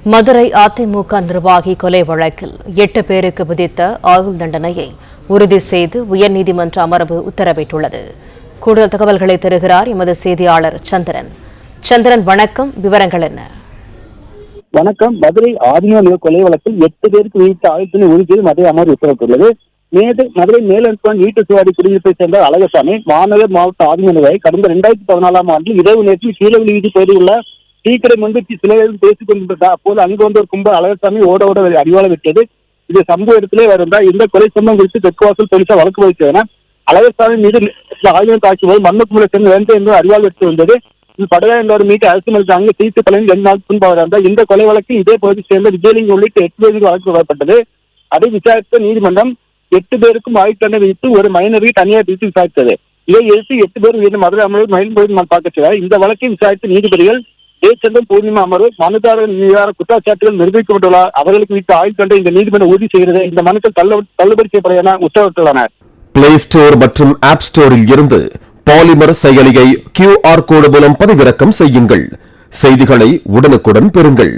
மதுரை அதிமுக நிர்வாகி கொலை வழக்கில் 8 பேருக்கு விதித்த ஆயுள் தண்டனையை உறுதி செய்து உயர்நீதிமன்ற அமர்வு உத்தரவிட்டுள்ளது. கூடுதல் தகவல்களை தருகிறார் எமது செய்தியாளர் சந்திரன். சந்திரன், வணக்கம். விவரங்கள் என்ன? வணக்கம். மதுரை அதிமுக கொலை வழக்கில் 8 பேருக்கு விதித்த ஆயுள் தண்டனை உறுதி செய்து மதுரை அமர்வு உத்தரவிட்டுள்ளது. மதுரை மேலன்பான் வீட்டு சுவாரி குடியிருப்பை சேர்ந்த அழகசாமி மாநகர் மாவட்ட அதிமுக கடந்த 2014ஆம் ஆண்டில் இரவு நேரத்தில் கீழவெளி வீதி பகுதியில் உள்ள டீக்கடை முன்பு சிலையில் பேசிக் கொண்டிருந்தார். அப்போது அங்கு வந்த ஒரு கும்பல் அழகசாமி ஓட அறிவாள விட்டது. இது சம்பவ இடத்திலே வருந்தார். இந்த கொலை சம்பவம் குறித்து தெற்குவாசல் போலீசார் வழக்கு பதிவு செய்தனர். அழகசாமி மீது ஆயுதம் தாக்கியபோது மண்ணு கும்பலை சேர்ந்து வேந்த என்று அறிவாள் வெட்டு வந்தது. இது படுகா என்பவர் மீட்டு அரசு மருத்துவ அங்கு சிகிச்சை பலன் 2 நாள் முன்பு அவர் இருந்தார். இந்த கொலை வழக்கில் இதே பகுதியை சேர்ந்த விஜயலிங்கம் உள்ளிட்ட 8 பேருக்கு வழக்கு வரப்பட்டது. அதை விசாரித்த நீதிமன்றம் 8 பேருக்கும் ஆயுள் தண்டனை விதித்து ஒரு மைனரை தனியார் பிரித்து விசாரித்தது. இதை எதிர்த்து 8 பேர் உயர்ந்த மதுரை அமர்வு மயில் பகுதி பார்க்க செய்தார். இந்த வழக்கை விசாரித்த நீதிபதிகள் ஜெயச்சந்திரன், பூர்ணிமா அமர்வு மனுதாரர் மீதான குற்றச்சாட்டுகள் நிரூபிக்கப்பட்டுள்ளார். அவர்களுக்கு விதித்த ஆயுள் தண்டனை இந்த நீதிமன்றம் உறுதி செய்கிறது. இந்த மனுக்கள் தள்ளுபடி செய்யப்பட என உத்தரவிட்டுள்ளனர். பிளே ஸ்டோர் மற்றும் ஆப் ஸ்டோரில் இருந்து பாலிமர் செயலியை QR கோடு மூலம் பதிவிறக்கம் செய்யுங்கள். செய்திகளை உடனுக்குடன் பெறுங்கள்.